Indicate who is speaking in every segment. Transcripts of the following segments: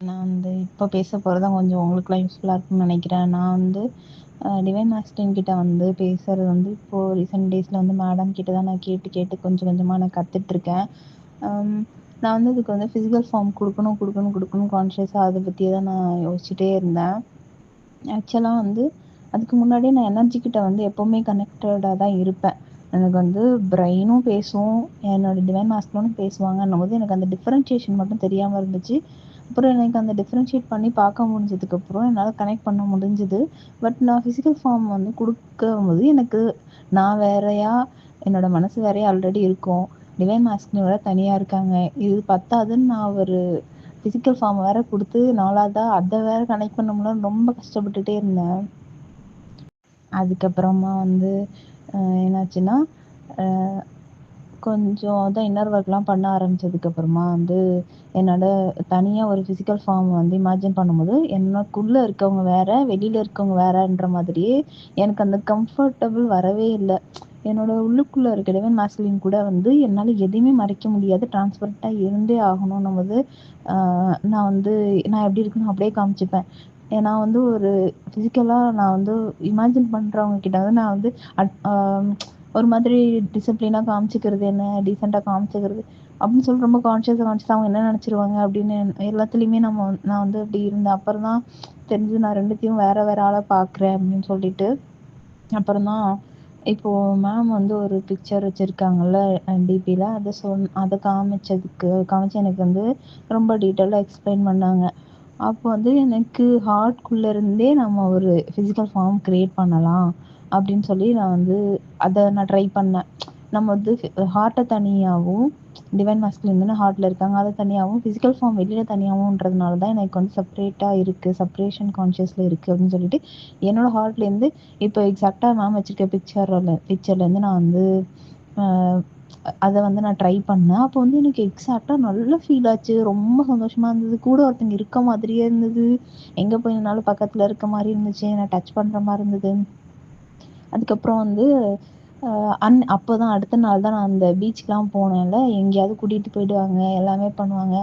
Speaker 1: நான் வந்து இப்போ பேச போறது கொஞ்சம் உங்களுக்குலாம் யூஸ்ஃபுல்லா இருக்கும்னு நினைக்கிறேன். நான் வந்து டிவைன் மாஸ்டரின் கிட்ட வந்து பேசுறது வந்து இப்போ ரீசென்ட் டேஸ்ல வந்து மேடம் கிட்ட தான் நான் கேட்டு கேட்டு கொஞ்சம் கொஞ்சமா நான் கத்துட்ருக்கேன். அம் நான் வந்து இதுக்கு வந்து ஃபிசிக்கல் ஃபார்ம் குடுக்கணும் கான்ஷியஸா அத பத்தியே தான் நான் யோசிச்சுட்டே இருந்தேன். ஆக்சுவலா வந்து அதுக்கு முன்னாடியே நான் எனர்ஜி கிட்ட வந்து எப்பவுமே கனெக்டடா தான் இருப்பேன். எனக்கு வந்து பிரெயினும் பேசும், என்னோட டிவைன் மாஸ்டரும் பேசுவாங்கன்னும்போது எனக்கு அந்த டிஃபரன்ஷியேஷன் மட்டும் தெரியாம இருந்துச்சு. அப்புறம் எனக்கு அந்த டிஃபரன்ஷியேட் பண்ணி பார்க்க முடிஞ்சதுக்கப்புறம் என்னால கனெக்ட் பண்ண முடிஞ்சுது. பட் நான் ஃபிசிக்கல் ஃபார்ம் வந்து குடுக்கும்போது எனக்கு நான் வேறயா, என்னோட மனசு வேறயா ஆல்ரெடி இருக்கும். டிவைன் மாஸ்டர் வேற தனியா இருக்காங்க. இது பத்தாதுன்னு நான் ஒரு ஃபிசிக்கல் ஃபார்ம் வேற குடுத்து 4வதா அத வேற கனெக்ட் பண்ண முடியலன்னு ரொம்ப கஷ்டப்பட்டுட்டே இருந்தேன். அதுக்கப்புறமா வந்து என்னாச்சுன்னா, அ கொஞ்சம் அதான் இன்னர் ஒர்க்லாம் பண்ண ஆரம்பிச்சதுக்கப்புறமா வந்து, என்னால தனியா ஒரு ஃபிசிக்கல் ஃபார்ம் வந்து இமேஜின் பண்ணும்போது, எனக்குள்ள இருக்கவங்க வேற, வெளியில இருக்கவங்க வேறன்ற மாதிரியே எனக்கு அந்த கம்ஃபர்டபிள் வரவே இல்ல. என்னோட உள்ளுக்குள்ள இருக்க டிவைன் மாஸ்குலின் கூட வந்து என்னால எதையுமே மறைக்க முடியாது. ட்ரான்ஸ்பரன்ட்டா இருந்தே ஆகணும்ன்னும்போது, அ நான் வந்து நான் எப்படி இருக்கனோ அப்படியே காமிச்சுப்பேன். நான் வந்து ஒரு ஃபிசிக்கலா நான் வந்து இமேஜின் பண்றவங்க கிட்ட வந்து நான் வந்து அட் அ ஒரு மாதிரி டிசிப்ளினா காமிச்சுக்கிறது என்ன, டீசென்ட்டா காமிச்சுக்கிறது அப்படின்னு சொல்லி ரொம்ப கான்ஷியஸா அவங்க என்ன நினைச்சுருவாங்க அப்படின்னு எல்லாத்துலயுமே நான் வந்து அப்படி இருந்தேன். அப்புறம் தான் தெரிஞ்சது நான் 2த்தையும் வேற வேற ஆளா பார்க்குறேன் அப்படின்னு சொல்லிட்டு. அப்புறம் தான் இப்போ மேம் வந்து ஒரு பிக்சர் வச்சிருக்காங்கல்ல டிபில அத காமிச்சு எனக்கு வந்து ரொம்ப டீட்டெயிலா எக்ஸ்பிளைன் பண்ணாங்க. அப்போ வந்து எனக்கு ஹார்ட்குள்ள இருந்தே நம்ம ஒரு ஃபிசிக்கல் ஃபார்ம் கிரியேட் பண்ணலாம் அப்படின்னு சொல்லி நான் ட்ரை பண்ணேன். நம்ம வந்து ஹார்ட்ட தனியாவும், டிவைன் மாஸ்குலின் தானே ஹார்ட்ல இருக்காங்க. அத தனியாவும், பிசிக்கல் ஃபார்ம் வெளியில தனியாவும்ன்றதுனால தான் எனக்கு வந்து செப்பரேட்டா இருக்கு. செப்பரேஷன் கான்ஷியஸ்ல இருக்கு அப்படின்னு சொல்லிட்டு, என்னோட ஹார்ட்லேருந்து இப்போ எக்ஸாக்ட்டா மேம் வச்சிருக்க பிக்சர்லேருந்து நான் வந்து அ அத வந்து நான் ட்ரை பண்ணேன். அப்போ வந்து எனக்கு எக்ஸாக்ட்டா நல்ல ஃபீல் ஆச்சு. ரொம்ப சந்தோஷமா இருந்தது. கூட ஒருத்தங்க இருக்க மாதிரியே இருந்தது. எங்க போய் நின்னாலும் பக்கத்துல இருக்க மாரி இருந்துச்சு. என்ன டச் பண்ற மாரி இருந்தது. அதுக்கப்புறம் வந்து அ அப்பதான் அடுத்த நாள் தான் நான் அந்த பீச்சுக்குலாம் போனேன்ல, எங்கேயாவது கூட்டிட்டு போயிடுவாங்க. எல்லாமே பண்ணுவாங்க.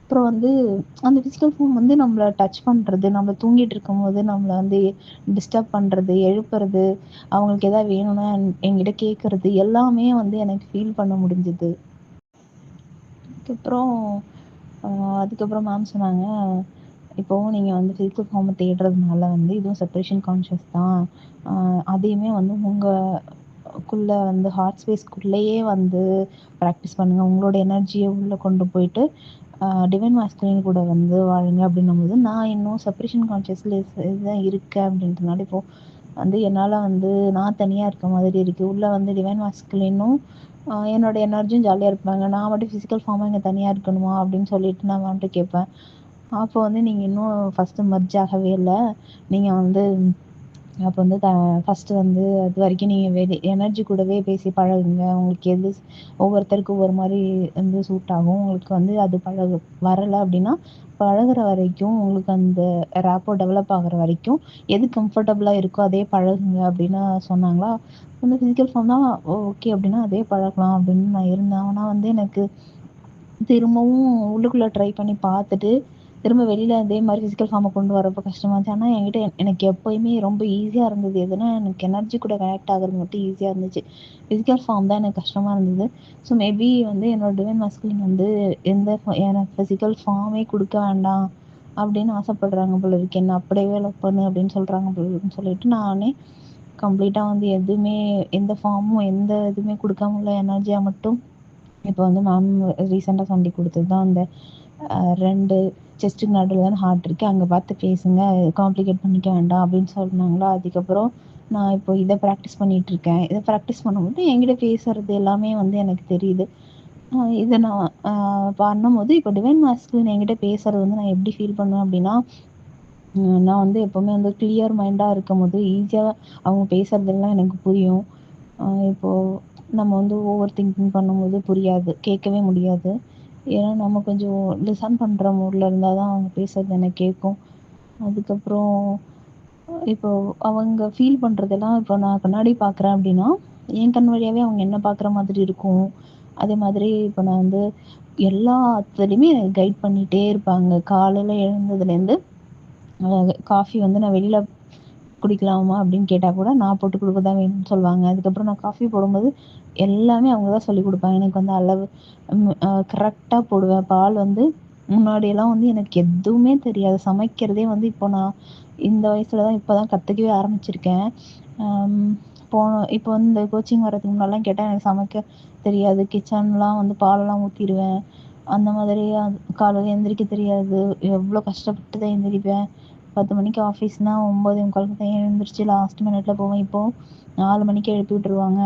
Speaker 1: அப்புறம் வந்து அந்த பிசிக்கல் ஃபார்ம் வந்து நம்மள டச் பண்றது, நம்ம தூங்கிட்டு இருக்கும்போது நம்மள வந்து டிஸ்டர்ப் பண்றது, எழுப்புறது, அவங்களுக்கு ஏதாவது வேணும்னா என்கிட்ட கேட்கறது எல்லாமே வந்து எனக்கு ஃபீல் பண்ண முடிஞ்சது. அதுக்கப்புறம் அ அதுக்கப்புறம் மேம் சொன்னாங்க, இப்போ நீங்க வந்து ஃபிசிக்கல் ஃபார்ம தேடுறதுனால வந்து இதுவும் செப்பரேஷன் கான்ஷியஸ் தான். அ அதையுமே வந்து வந்து ஹார்ட் ஸ்பேஸ்க்குள்ளேயே வந்து பிராக்டிஸ் பண்ணுங்க. உங்களோட எனர்ஜிய உள்ள கொண்டு போயிட்டு டிவைன் மாஸ்குலின் கூட வந்து வாழுங்க அப்படின்னும்போது, நான் இன்னும் செப்பரேஷன் கான்ஷியஸ்ல தான் இருக்கேன் அப்படின்றனால, இப்போ வந்து என்னால வந்து நான் தனியா இருக்க மாதிரி இருக்கு. உள்ள வந்து டிவைன் மாஸ்குலினும் என்னோட எனர்ஜியும் ஜாலியா இருப்பாங்க. நான் மட்டும் ஃபிசிக்கல் ஃபார்மா இங்க தனியா இருக்கணுமா? அப்படின்னு சொல்லிட்டு நான் மேம்ட்ட கேட்பேன். அப்போ வந்து நீங்க இன்னும் ஃபர்ஸ்ட்டு மெர்ஜ் ஆகவே இல்ல. நீங்க வந்து அப்போ வந்து ஃபர்ஸ்ட்டு வந்து அதுவரைக்கும் நீங்க எனர்ஜி கூடவே பேசி பழகுங்க. உங்களுக்கு ஒவ்வொருத்தருக்கும் ஒவ்வொரு மாரி வந்து சூட் ஆகும். உங்களுக்கு வந்து அது வரல அப்டின்னா, பழகுற வரைக்கும் உங்களுக்கு அந்த ரேப்போ டெவலப் ஆகுற வரைக்கும் எது கம்ஃபர்டபுளா இருக்கோ அதே பழகுங்க அப்டின்னு சொன்னாங்களா. அந்த ஃபிசிக்கல் ஃபார்ம் தான் ஓகே அப்டின்னா அதே பழகலாம் அப்டின்னு நான் இருந்தேன். ஆனா வந்து எனக்கு திரும்பவும் உள்ளுக்குள்ள ட்ரை பண்ணி பார்த்துட்டு, திரும்ப வெளியில அதே மாரி ஃபிசிக்கல் ஃபார்ம கொண்டு வரப்போ கஷ்டமா இருந்துச்சு. ஆனா என்கிட்ட எனக்கு எப்பயுமே ரொம்ப ஈஸியா இருந்தது எதுன்னா, எனக்கு எனர்ஜி கூட கனெக்ட் ஆகுறது மட்டும் ஈஸியா இருந்துச்சு. ஃபிசிக்கல் ஃபார்ம் தான் எனக்கு கஷ்டமா இருந்தது. ஸோ மேபி வந்து என்னோட டிவைன் மாஸ்குலின் வந்து எனக்கு ஃபிசிக்கல் ஃபார்மே குடுக்க வேண்டாம் அப்படின்னு ஆசைப்படுறாங்க போல இருக்கு. என்ன அப்படியே லவ் பண்ணு அப்படின்னு சொல்றாங்க போல இருக்குன்னு சொல்லிட்டு, நானே கம்ப்ளீட்டா வந்து எந்த ஃபார்மும் எந்த இதுவுமே குடுக்காம உள்ள எனர்ஜியா மட்டும் இப்போ வந்து மேம் ரீசெண்டா சொல்லிக் குடுத்தது தான் அந்த 2 செஸ்ட்டுக்கு நடுவுல தான ஹார்ட் இருக்கு. அங்க பார்த்து பேசுங்க. காம்ப்ளிகேட் பண்ணிக்க வேண்டாம் அப்படின்னு சொன்னாங்களா. அதுக்கப்புறம் நான் இப்போ இத பிராக்டிஸ் பண்ணிட்டு இருக்கேன். இத பிராக்டிஸ் பண்ணும்போது என்கிட்ட பேசுறது எல்லாமே வந்து எனக்கு தெரியுது. இத நான் பண்ணும்போது இப்போ டிவைன் மாஸ்குலின் என்கிட்ட பேசுறது வந்து நான் எப்படி ஃபீல் பண்ணுவேன் அப்படின்னா, நான் வந்து எப்பவுமே வந்து கிளியர் மைண்டா இருக்கும்போது ஈஸியா அவங்க பேசுறதெல்லாம் எனக்கு புரியும். இப்போ நம்ம வந்து ஓவர் திங்கிங் பண்ணும்போது புரியாது. கேட்கவே முடியாது. ஏன்னா நம்ம கொஞ்சம் லிசன் பண்ற மூட்ல இருந்தா தான் அவங்க பேசுறது எனக்கு கேட்கும். அதுக்கப்புறம் இப்போ அவங்க ஃபீல் பண்றதெல்லாம் இப்போ நான் கண்ணாடி பார்க்குறேன் அப்படின்னா, என் கண் வழியாவே அவங்க என்ன பார்க்குற மாதிரி இருக்கும். அதே மாதிரி இப்போ நான் வந்து எல்லாத்துலயுமே எனக்கு கைட் பண்ணிட்டே இருப்பாங்க. காலையில எழுந்ததுலேருந்து காஃபி வந்து நான் வெளியில குடிக்கலாமா அப்படின்னு கேட்டா கூட நான் போட்டு குடுக்க தான் வேணும்னு சொல்லுவாங்க. அதுக்கப்புறம் நான் காஃபி போடும்போது எல்லாமே அவங்க தான் சொல்லிக் குடுப்பாங்க. எனக்கு வந்து அளவு கரெக்ட்டா போடுவேன். பால் வந்து முன்னாடியெல்லாம் வந்து எனக்கு எதுவுமே தெரியாது. சமைக்கிறதே வந்து இப்போ நான் இந்த வயசுல தான் இப்ப தான் கத்துக்கவே ஆரம்பிச்சிருக்கேன். அம் இப்போ வந்து இந்த கோச்சிங் வர்றதுக்கு முன்னாடிலாம் கேட்டா எனக்கு சமைக்க தெரியாது. கிச்சன்லாம் வந்து பாலெல்லாம் ஊத்திருவேன். அந்த மாதிரி காலையில எந்திரிக்க தெரியாது. எவ்வளோ கஷ்டப்பட்டு தான் எந்திரிப்பேன். 10 மணிக்கு ஆஃபீஸ்னா 9:45க்கு தான் எழுந்திரிச்சு லாஸ்ட் மினிட்ல போவேன். இப்போ 4 மணிக்கு எழுப்பி விட்டுருவாங்க.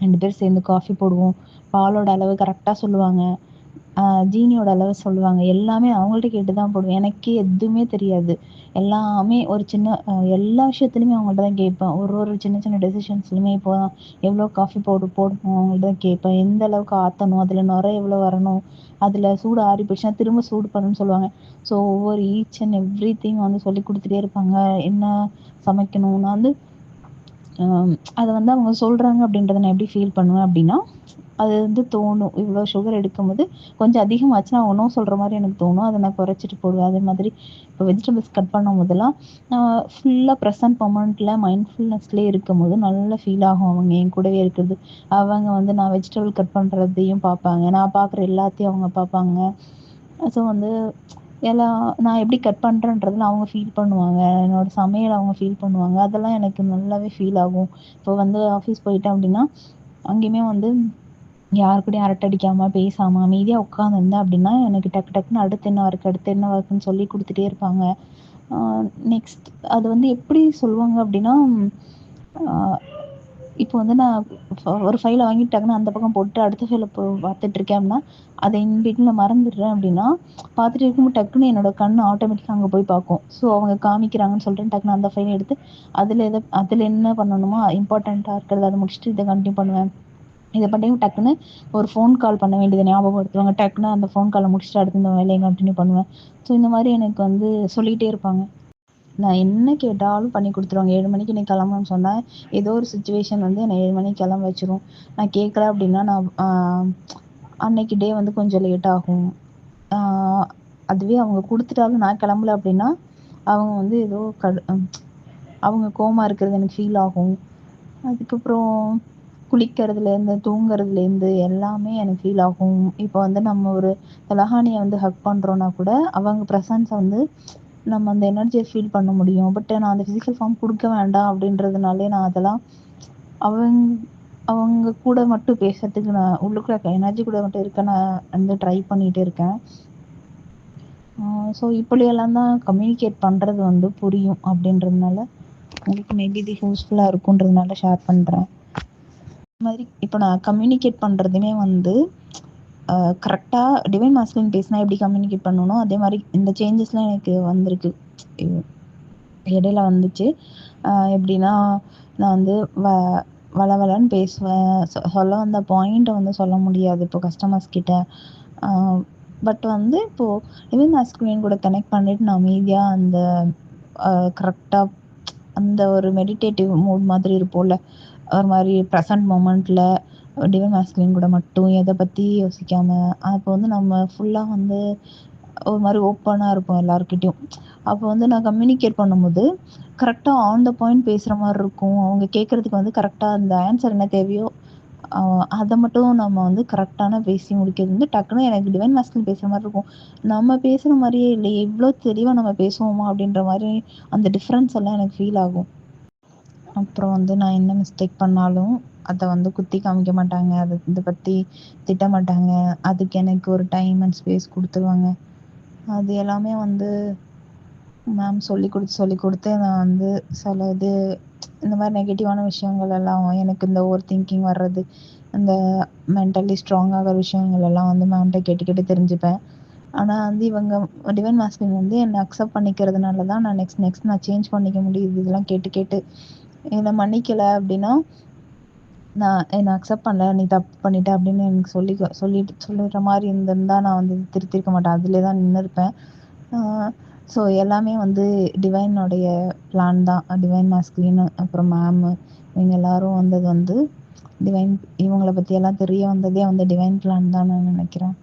Speaker 1: 2 பேரும் சேர்ந்து காஃபி போடுவோம். பாலோட அளவு கரெக்ட்டா சொல்லுவாங்க. ஜீனியோட அளவு சொல்லுவாங்க. எல்லாமே அவங்கள்ட்ட கேட்டு தான் போடுவேன். எனக்கே எதுவுமே தெரியாது. எல்லாமே ஒரு சின்ன எல்லா விஷயத்துலயுமே அவங்கள்ட்ட தான் கேட்பேன். ஒரு சின்ன சின்ன டெசிஷன்ஸ்லயுமே இப்போ எவ்வளோ காஃபி பவுடர் போடணும் அவங்கள்ட்ட தான் கேட்பேன். எந்த அளவுக்கு ஆத்தணும், அதில நுரை எவ்வளோ வரணும், அதில சூடு ஆறி போச்சுன்னா திரும்ப சூடு பண்ணணும்னு சொல்லுவாங்க. ஸோ ஒவ்வொரு ஈச் அண்ட் எவ்ரிதிங் வந்து சொல்லிக் குடுத்துட்டே இருப்பாங்க. என்ன சமைக்கணும் நான் வந்து அத வந்து அவங்க சொல்றாங்க அப்படின்றத நான் எப்படி ஃபீல் பண்ணுவேன் அப்படின்னா, அது வந்து தோணும். இவ்வளோ சுகர் எடுக்கும்போது கொஞ்சம் அதிகமாச்சுன்னா அவங்க நோ சொல்ற மாரி எனக்கு தோணும். அத நான் குறைச்சிட்டு போடுவேன். அதே மாதிரி இப்போ வெஜிடபிள்ஸ் கட் பண்ணும்போதெல்லாம் ஃபுல்லா ப்ரெசன்ட் மொமெண்ட்ல மைண்ட்ஃபுல்னஸ்லயே இருக்கும்போது நல்லா ஃபீல் ஆகும் அவங்க என் கூடவே இருக்கிறது. அவங்க வந்து நான் வெஜிடபிள் கட் பண்றதையும் பார்ப்பாங்க. நான் பார்க்குற எல்லாத்தையும் அவங்க பார்ப்பாங்க. ஸோ வந்து நான் எப்படி கட் பண்றேன்றதுல அவங்க ஃபீல் பண்ணுவாங்க. என்னோட சமையல அவங்க ஃபீல் பண்ணுவாங்க. அதெல்லாம் எனக்கு நல்லாவே ஃபீல் ஆகும். இப்போ வந்து ஆஃபீஸ் போயிட்டேன் அப்படின்னா, அங்கேயுமே வந்து யார் கூடயும் அரட்டை அடிக்காம, பேசாம அமைதியா உட்காந்துருந்தேன் அப்படின்னா, எனக்கு டக்கு டக்குன்னு அடுத்து என்ன ஒர்க், அடுத்து என்ன ஒர்க்ன்னு சொல்லிக் குடுத்துட்டே இருப்பாங்க. ஆ நெக்ஸ்ட் அது வந்து எப்படி சொல்லுவாங்க அப்படின்னா, ஆ இப்போ வந்து நான் ஒரு ஃபைல வாங்கிட்டு டக்குன்னு அந்த பக்கம் போட்டு அடுத்த ஃபைல பார்த்துட்டு இருக்கேன் அப்படின்னா, அத இன் பிட்வீன்ல மறந்துடுறேன் அப்படின்னா, பார்த்துட்டு இருக்கும்போது டக்குன்னு என்னோட கண்ணு ஆட்டோமேட்டிக்கா அங்க போய் பார்க்கும். ஸோ அவங்க காமிக்கிறாங்கன்னு சொல்லிட்டு டக்குன்னு அந்த ஃபைல எடுத்து, அதில என்ன பண்ணணுமோ இம்பார்ட்டன்ட்டா இருக்கிறத அத முடிச்சுட்டு இத கன்டின்யூ பண்ணுவேன். இத பண்ணி டக்குன்னு ஒரு ஃபோன் கால் பண்ண வேண்டியத ஞாபகப்படுத்துவாங்க. டக்குன்னு அந்த ஃபோன் கால முடிச்சுட்டு அடுத்து இந்த வேலைய கன்டின்யூ பண்ணுவேன். ஸோ இந்த மாரி எனக்கு வந்து சொல்லிட்டே இருப்பாங்க. நான் என்ன கேட்டாலும் பண்ணி குடுத்துருவாங்க. 7 மணிக்கு நீ கிளம்புன்னு சொன்னா, ஏதோ ஒரு சிச்சுவேஷன் வந்து என்ன 7 மணிக்கு கிளம்ப வச்சுரும். நான் கேட்கல அப்படின்னா, நான் அன்னைக்கு டே வந்து கொஞ்சம் லேட் ஆகும். ஆ அதுவே அவங்க குடுத்துட்டாலும் நான் கிளம்பல அப்படின்னா, அவங்க வந்து ஏதோ அவங்க கோவமா இருக்கிறது எனக்கு ஃபீல் ஆகும். அதுக்கப்புறம் குளிக்கிறதுலேருந்து, தூங்குறதுலேருந்து எல்லாமே எனக்கு ஃபீல் ஆகும். இப்போ வந்து நம்ம ஒரு தலகாணிய வந்து ஹக் பண்றோம்னா கூட, அவங்க பிரசன்ஸ வந்து நம்ம அந்த எனர்ஜிய ஃபீல் பண்ண முடியும். பட் நான் அந்த ஃபிசிக்கல் ஃபார்ம் குடுக்க வேண்டாம் அப்படின்றதுனாலயே நான் அதெல்லாம் அவங் அவங்க கூட மட்டும் பேசுறதுக்கு நான் உள்ளுக்குள்ள எனர்ஜி கூட மட்டும் இருக்க நான் வந்து ட்ரை பண்ணிட்டு இருக்கேன். ஸோ இப்படியெல்லாம் தான் கம்யூனிகேட் பண்றது வந்து புரியும் அப்படின்றதுனால, உங்களுக்கு மேபி இது யூஸ்ஃபுல்லா இருக்குன்றதுனால ஷேர் பண்றேன். இந்த மாதிரி இப்போ நான் கம்யூனிகேட் பண்றதுமே வந்து கரெக்ட்டா டிவைன் மாஸ்குலின் பேசினா எப்படி கம்யூனிகேட் பண்ணனோ, அதே மாரி இந்த சேஞ்சஸ்லாம் எனக்கு வந்திருக்கு. இடையில வந்துச்சு. எப்படின்னா, நான் வந்து வளவளன்னு பேசுவேன். சொல்ல வந்த பாயிண்ட்ட வந்து சொல்ல முடியாது இப்போ கஸ்டமர்ஸ் கிட்ட. அ பட் வந்து இப்போ டிவைன் மாஸ்குலின் கூட கனெக்ட் பண்ணிட்டு நான் அமைதியா அந்த கரெக்ட்டா அந்த ஒரு மெடிடேட்டிவ் மூட் மாதிரி இருப்போம்ல. ஒரு மாரி ப்ரெசன்ட் மொமெண்ட்ல டிவைன் மாஸ்குலின் கூட மட்டும் எத பத்தி யோசிக்காம, அப்போ வந்து நம்ம ஃபுல்லா வந்து ஒரு மாரி ஓப்பனா இருப்போம் எல்லார்கிட்டயும். அப்போ வந்து நான் கம்யூனிகேட் பண்ணும்போது, கரெக்ட்டா ஆன் த பாயிண்ட் பேசுற மாரி இருக்கும். அவங்க கேட்கறதுக்கு வந்து கரெக்ட்டா அந்த ஆன்சர் என்ன தேவையோ, அ அத மட்டும் நம்ம வந்து கரெக்ட்டான பேசி முடிக்கிறது வந்து டக்குனு எனக்கு டிவைன் மாஸ்குலின் பேசுற மாரி இருக்கும். நம்ம பேசுற மாரியே இல்லையே! இவ்ளோ தெளிவா நம்ம பேசுவோமா? அப்படின்ற மாரி அந்த டிஃபரன்ஸ் எல்லாம் எனக்கு ஃபீல் ஆகும். அப்புறம் வந்து நான் என்ன மிஸ்டேக் பண்ணாலும், அத வந்து குத்தி காமிக்க மாட்டாங்க. இத பத்தி திட்ட மாட்டாங்க. அதுக்கு எனக்கு ஒரு டைம் அண்ட் ஸ்பேஸ் குடுத்துருவாங்க. அது எல்லாமே வந்து மேம் சொல்லிக் குடுத்து நான் வந்து சில இந்த மாரி நெகட்டிவான விஷயங்கள் எல்லாம் எனக்கு இந்த ஓவர் திங்கிங் வர்றது, இந்த மென்டலி ஸ்ட்ராங் ஆகுற விஷயங்கள் எல்லாம் வந்து மேம்ட்ட கேட்டு கேட்டு தெரிஞ்சுப்பேன். ஆனா வந்து இவங்க டிவைன் மாஸ்டரிங் வந்து என்ன அக்செப்ட் பண்ணிக்கிறதுனால தான் நான் நெக்ஸ்ட் நெக்ஸ்ட் நான் சேஞ்ச் பண்ணிக்க முடியுது. இதெல்லாம் கேட்டு கேட்டு. என்ன மன்னிக்கல அப்படின்னா, நான் என்ன அக்செப்ட் பண்ணல. நீ தப்பு பண்ணிட்ட அப்படின்னு எனக்கு சொல்லிடுற மாரி இருந்திருந்தா நான் வந்து திருத்தியிருக்க மாட்டேன். அதிலே தான் நின்னுருப்பேன். ஆ ஸோ எல்லாமே வந்து டிவைனுடைய பிளான் தான். டிவைன் மாஸ்குலின் அப்புறம் மேமு இவங்க எல்லாரும் வந்தது வந்து இவங்கள பத்தி எல்லாம் தெரிய வந்ததே வந்து டிவைன் பிளான் தான் நான் நினைக்கிறேன்.